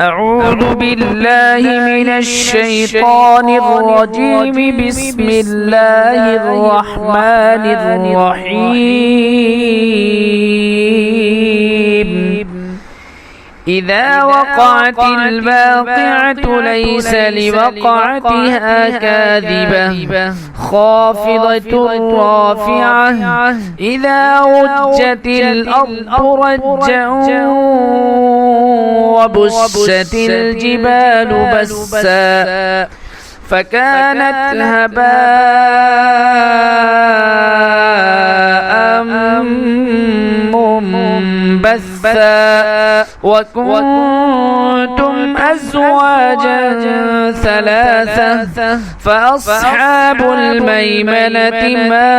أعوذ بالله من الشيطان الرجيم. بسم الله الرحمن الرحيم. إذا وقعت الواقعة ليس لوقعتها كاذبة خافضة رافعة إذا رجت الأرض رجا وبست الجبال بسا فكانت هباء منبثا وكنتم أزواجا ثلاثة فأصحاب الميمنة ما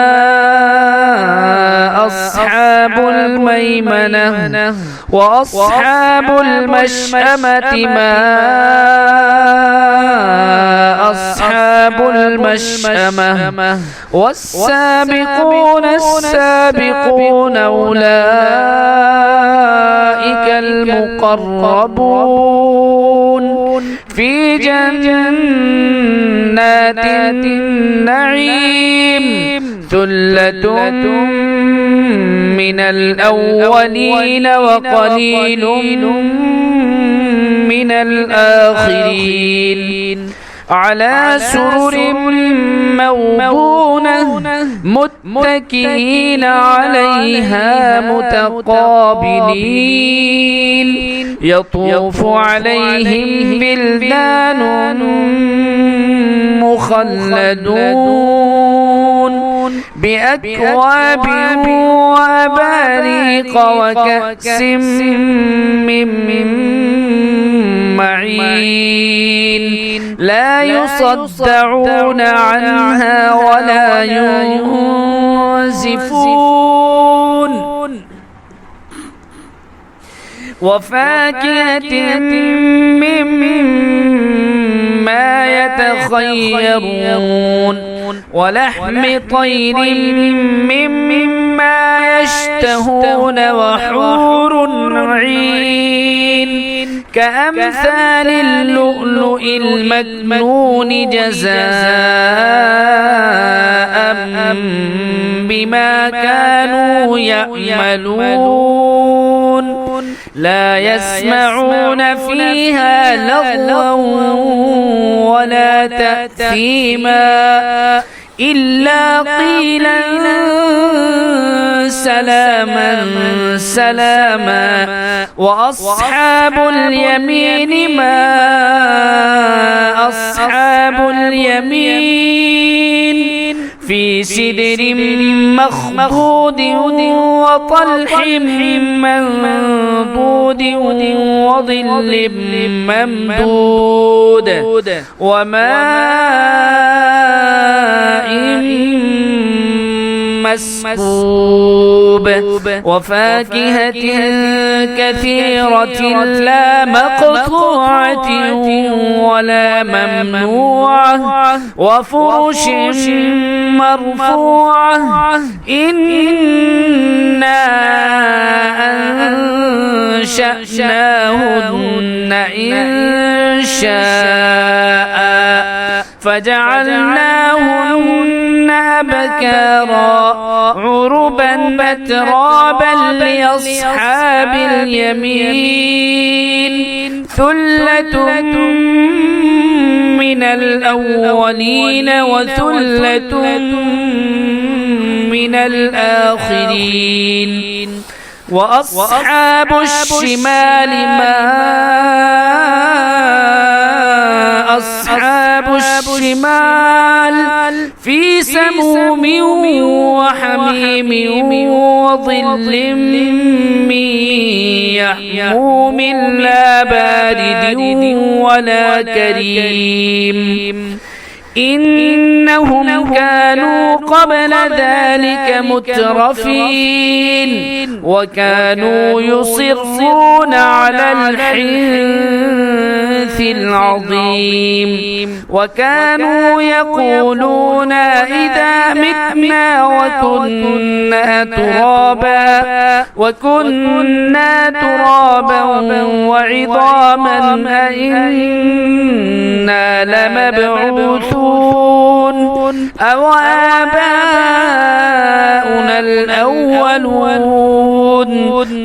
أصحاب الميمنة وأصحاب المشأمة ما أصحاب المشأمة والسابقون السابقون أولئك المقربون في جنات النعيم ثلة من الأولين وقليل من الآخرين على سرر موضونة متكئين عليها متقابلين يطوف عليهم بلدان مخلدون بأكواب وأباريق وكأس من معين لا يصدعون عنها ولا ينزفون وفاكهة مما يتخيرون ولحم طير مما يشتهون وحور عين كأمثال اللؤلؤ المكنون جزاء بما كانوا يعملون لا يسمعون فيها لغوا ولا تأثيما إلا قيلا سلاما سلاما وأصحاب اليمين ما أصحاب اليمين في سدر مخضود وطلح منضود وظل ممدود وماء مسكوب وفاكهة كثيرة لا مقطوعة ولا ممنوعة وفرش مرفوعة إنا أنشأناهن إنشاء فجعلناهن أبكارا عربا أترابا لأصحاب اليمين ثلة من الأولين وثلة من الآخرين وأصحاب الشمال ما أصحاب الشمال في سموم وحميم وظل من يحموم لا بارد ولا كريم إنهم كانوا قبل ذلك مترفين وكانوا يصرون على الحنث العظيم وكانوا يقولون إذا متنا وكنا ترابا وعظاما أئنا لمبعوثون أو آباؤنا الأولون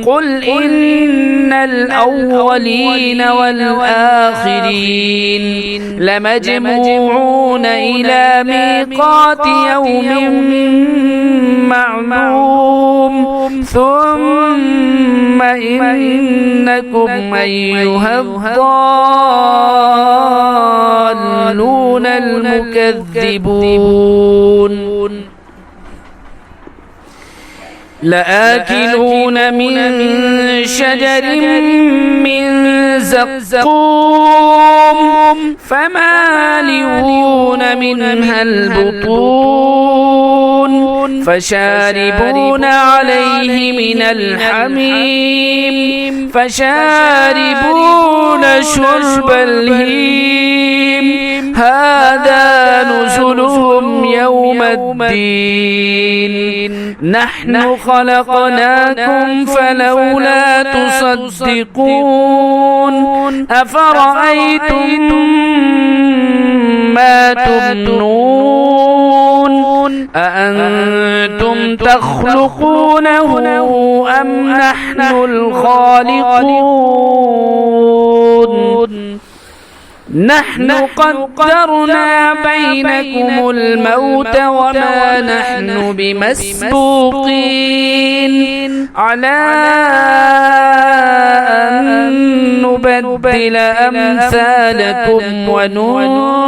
قل إن الأولين والآخرين لمجموعون إلى ميقات يوم معلوم ثم إنكم أيها الضالون المكذبون لآكلون من شجر من زقوم فمالئون منها البطون فشاربون عليه من الحميم فشاربون شرب الهيم هذا نزلهم يوم الدين نحن خلقناكم فلولا تصدقون أفرأيتم ما تمنون أأنتم تخلقونه أم نحن الخالقون نحن قدرنا بينكم الموت وما نحن بمسبوقين على أن نبدل أمثالكم وننشئكم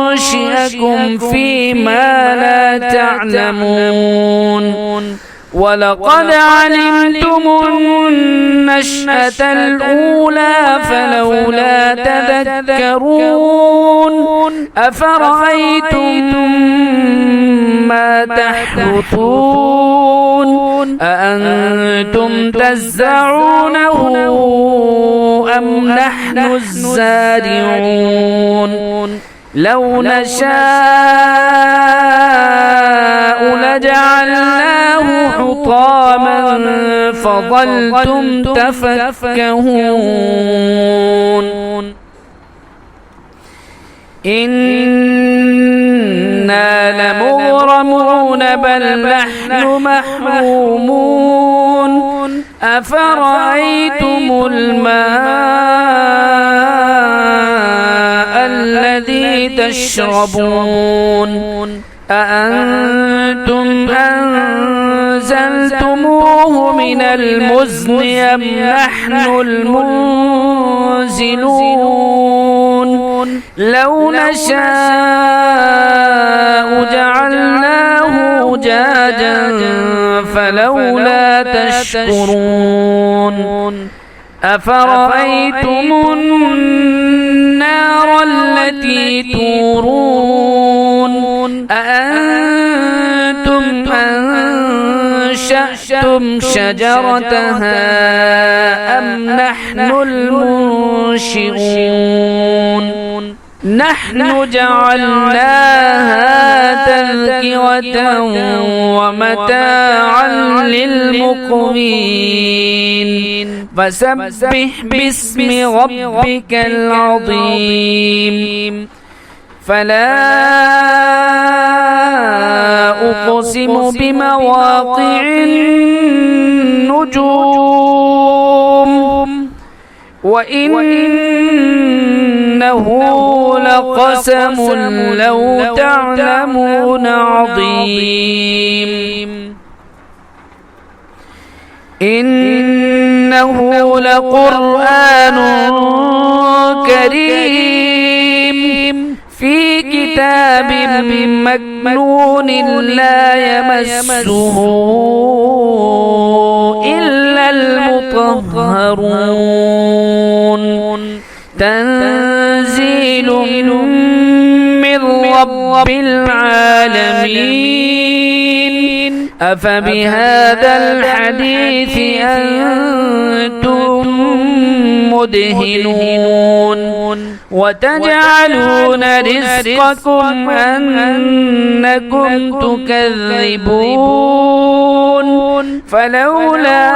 فيما لا تعلمون ولقد علمتم النشأة الأولى فلولا تذكرون أفرأيتم ما تحرثون أأنتم تزرعونه أم نحن الزارعون لو نشاء لجعلناه حطاما فظلتم تفكهون إنا لمغرمون بل نحن محرومون أفرأيتم الماء الذي تشربون أأنتم أنزلتموه من المزن أم نحن المنزلون لو نشاء جعلناه أجاجا فلولا تشكرون أفرأيتم النار التي تورون أأنتم أنشأتم شجرتها أم نحن المنشئون نحن جعلناها تذكرة ومتاعا للمقوين فسبح باسم ربك العظيم فلا أقسم بمواقع النجوم وإنه لقسم لو تعلمون عظيم إنه لقرآن كريم في كتاب مكنون لا يمسه إلا المطهرون تنزيل من رب العالمين أفبهذا الحديث أنتم مدهنون وتجعلون رزقكم أنكم تكذبون فلولا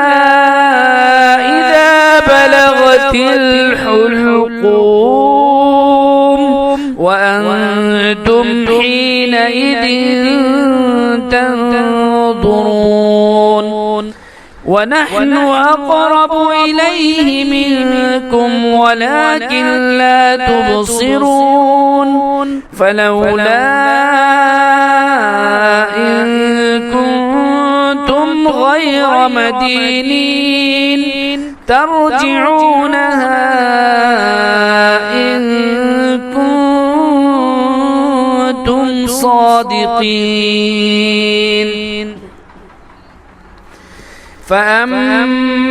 إذا بلغت الحلقوم وأنتم حينئذ تنظرون ونحن أقرب إليه منكم ولكن لا تبصرون فلولا إن كنتم غير مدينين ترجعونها إن كنتم صادقين فأما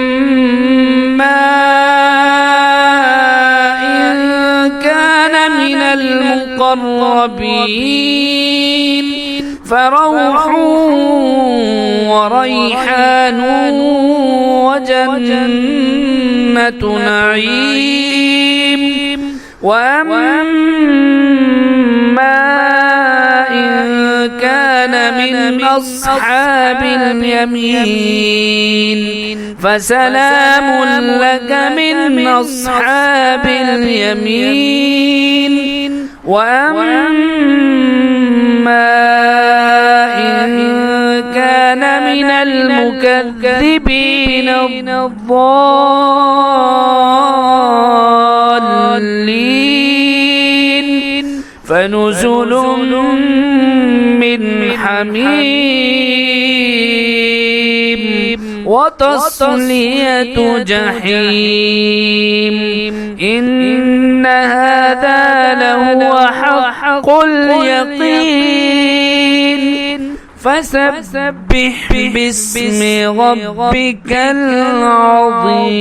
إن كان من المقربين فروح وريحان وجنة نعيم وأما إن كان من أصحاب اليمين فسلام لك من أصحاب اليمين وأما إن كان من المكذبين الضالين فنزل من حميم وتصلية جحيم إن هذا لهو حق اليقين فسبح باسم ربك العظيم.